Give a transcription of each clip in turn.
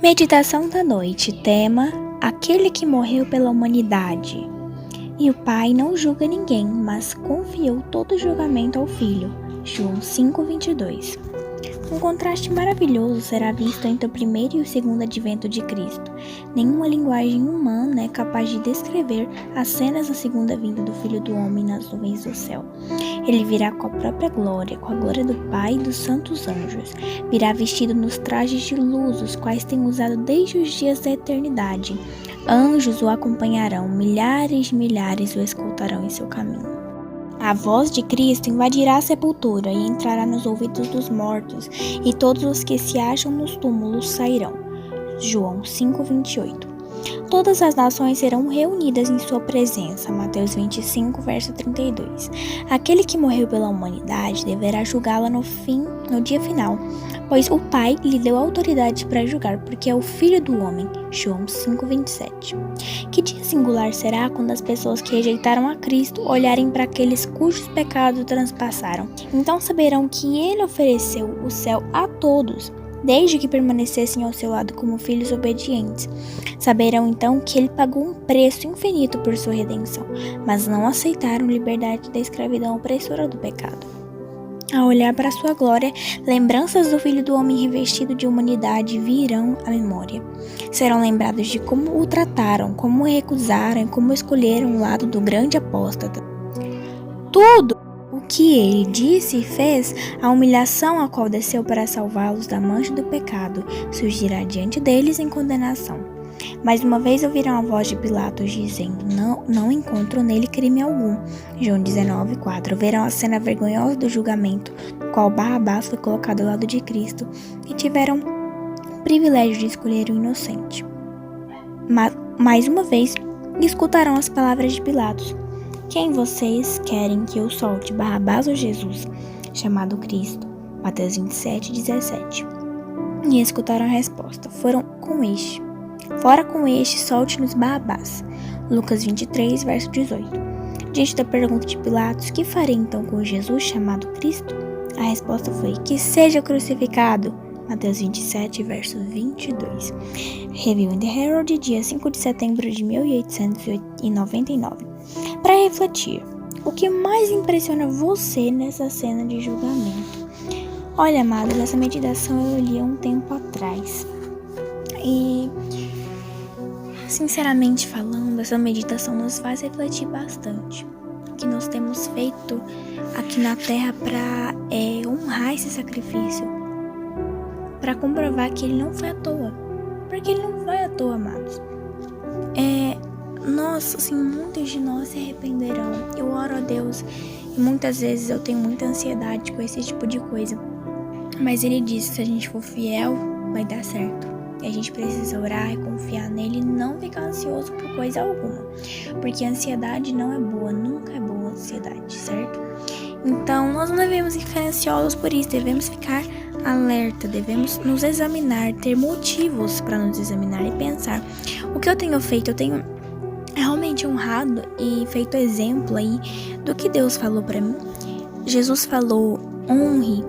Meditação da noite, tema: aquele que morreu pela humanidade. E o Pai não julga ninguém, mas confiou todo o julgamento ao Filho. João 5:22. Um contraste maravilhoso será visto entre o primeiro e o segundo advento de Cristo. Nenhuma linguagem humana é capaz de descrever as cenas da segunda vinda do Filho do Homem nas nuvens do céu. Ele virá com a própria glória, com a glória do Pai e dos santos anjos. Virá vestido nos trajes de luz, os quais tem usado desde os dias da eternidade. Anjos o acompanharão, milhares de milhares o escoltarão em seu caminho. A voz de Cristo invadirá a sepultura e entrará nos ouvidos dos mortos, e todos os que se acham nos túmulos sairão. João 5:28. Todas as nações serão reunidas em sua presença. Mateus 25, verso 32. Aquele que morreu pela humanidade deverá julgá-la no dia final, pois o Pai lhe deu autoridade para julgar, porque é o Filho do Homem. João 5:27. Que dia singular será quando as pessoas que rejeitaram a Cristo olharem para aqueles cujos pecados transpassaram. Então saberão que Ele ofereceu o céu a todos, desde que permanecessem ao seu lado como filhos obedientes. Saberão então que Ele pagou um preço infinito por sua redenção, mas não aceitaram liberdade da escravidão opressora do pecado. Ao olhar para sua glória, lembranças do Filho do Homem revestido de humanidade virão à memória. Serão lembrados de como o trataram, como o recusaram e como escolheram o lado do grande apóstata. Tudo o que ele disse e fez, a humilhação a qual desceu para salvá-los da mancha do pecado, surgirá diante deles em condenação. Mais uma vez ouviram a voz de Pilatos dizendo: não encontro nele crime algum. João 19:4. Verão a cena vergonhosa do julgamento, no qual Barrabás foi colocado ao lado de Cristo, e tiveram o privilégio de escolher o inocente. Mas, mais uma vez, escutarão as palavras de Pilatos: quem vocês querem que eu solte, Barrabás ou Jesus, chamado Cristo? Mateus 27:17. E escutaram a resposta: fora com este, solte-nos Barrabás. Lucas 23, verso 18. Diante da pergunta de Pilatos: que farei então com Jesus chamado Cristo? A resposta foi: que seja crucificado. Mateus 27, verso 22. Review in the Herald, dia 5 de setembro de 1899. Para refletir, o que mais impressiona você nessa cena de julgamento? Olha, amados, essa meditação eu li há um tempo atrás. E, sinceramente falando, essa meditação nos faz refletir bastante. O que nós temos feito aqui na Terra para honrar esse sacrifício, para comprovar que ele não foi à toa. Porque ele não foi à toa, amados. Muitos de nós se arrependerão. Eu oro a Deus e muitas vezes eu tenho muita ansiedade com esse tipo de coisa. Mas Ele diz que se a gente for fiel, vai dar certo. E a gente precisa orar e confiar nele e não ficar ansioso por coisa alguma. Porque a ansiedade não é boa, nunca é boa a ansiedade, certo? Então, nós não devemos ficar ansiosos por isso, devemos ficar alerta, devemos nos examinar, ter motivos para nos examinar e pensar: o que eu tenho feito? Eu tenho realmente honrado e feito exemplo aí do que Deus falou para mim? Jesus falou: honre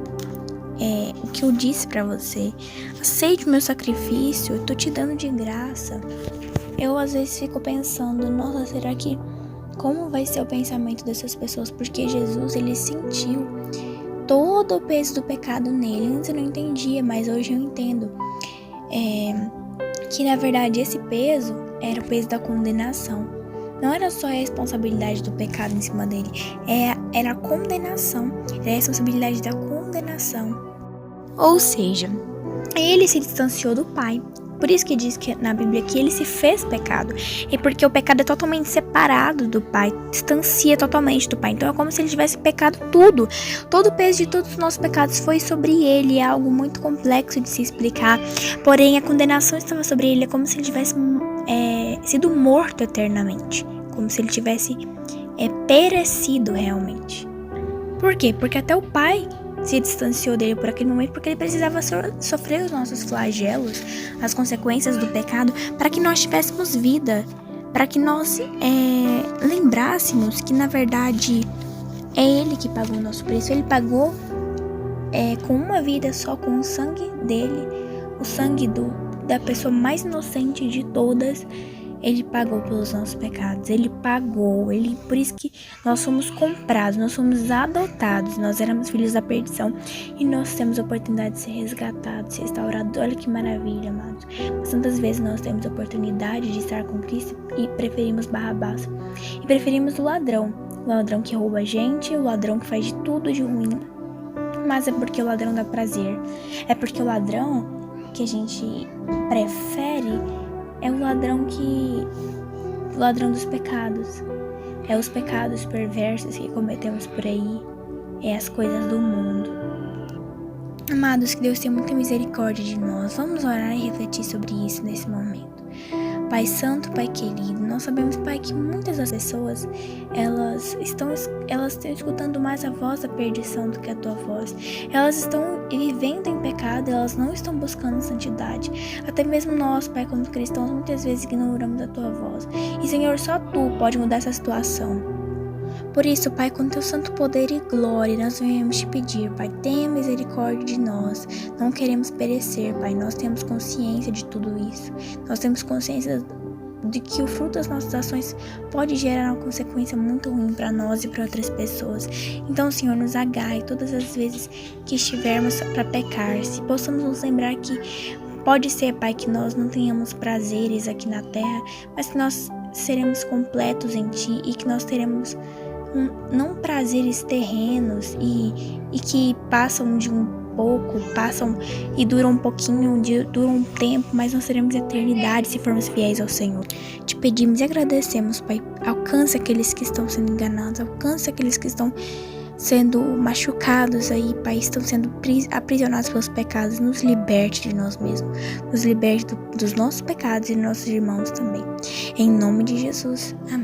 o que eu disse para você, aceite o meu sacrifício, eu tô te dando de graça. Eu às vezes fico pensando: nossa, será que como vai ser o pensamento dessas pessoas? Porque Jesus, ele sentiu todo o peso do pecado nele. Antes eu não entendia, mas hoje eu entendo que na verdade esse peso era o peso da condenação. Não era só a responsabilidade do pecado em cima dele, era a condenação, era a responsabilidade da condenação. Ou seja, ele se distanciou do Pai. Por isso que diz que na Bíblia que ele se fez pecado. E porque o pecado é totalmente separado do Pai, distancia totalmente do Pai. Então é como se ele tivesse pecado tudo. Todo o peso de todos os nossos pecados foi sobre ele. É algo muito complexo de se explicar. Porém, a condenação estava sobre ele. É como se ele tivesse sido morto eternamente. Como se ele tivesse perecido realmente. Por quê? Porque até o Pai se distanciou dele por aquele momento, porque ele precisava sofrer os nossos flagelos, as consequências do pecado, para que nós tivéssemos vida, para que nós lembrássemos que na verdade é Ele que pagou o nosso preço. Ele pagou com uma vida só, com o sangue dele, o sangue da pessoa mais inocente de todas, Ele pagou pelos nossos pecados. Ele pagou. Por isso que nós somos comprados, nós somos adotados. Nós éramos filhos da perdição e nós temos a oportunidade de ser resgatados, de ser restaurados. Olha que maravilha, amados. Mas tantas vezes nós temos a oportunidade de estar com Cristo e preferimos Barrabás. E preferimos o ladrão que rouba a gente, o ladrão que faz de tudo de ruim. Mas é porque o ladrão dá prazer. É porque o ladrão que a gente prefere é o ladrão dos pecados. É os pecados perversos que cometemos por aí. É as coisas do mundo. Amados, que Deus tenha muita misericórdia de nós. Vamos orar e refletir sobre isso nesse momento. Pai Santo, Pai querido, nós sabemos, Pai, que muitas das pessoas, elas estão escutando mais a voz da perdição do que a Tua voz. Elas estão vivendo em pecado, elas não estão buscando santidade. Até mesmo nós, Pai, como cristãos, muitas vezes ignoramos a Tua voz. E, Senhor, só Tu pode mudar essa situação. Por isso, Pai, com Teu santo poder e glória, nós venhamos te pedir, Pai, tenha misericórdia de nós. Não queremos perecer, Pai, nós temos consciência de tudo isso. Nós temos consciência de que o fruto das nossas ações pode gerar uma consequência muito ruim para nós e para outras pessoas. Então, Senhor, nos agarre todas as vezes que estivermos para pecar. Se possamos nos lembrar que pode ser, Pai, que nós não tenhamos prazeres aqui na terra, mas que nós seremos completos em Ti e que nós teremos não prazeres terrenos e que passam de um pouco, passam e duram um pouquinho, duram um tempo, mas nós teremos eternidade se formos fiéis ao Senhor. Te pedimos e agradecemos, Pai. Alcance aqueles que estão sendo enganados, alcance aqueles que estão sendo machucados aí, Pai, estão sendo aprisionados pelos pecados. Nos liberte de nós mesmos, nos liberte dos nossos pecados e dos nossos irmãos também. Em nome de Jesus, amém.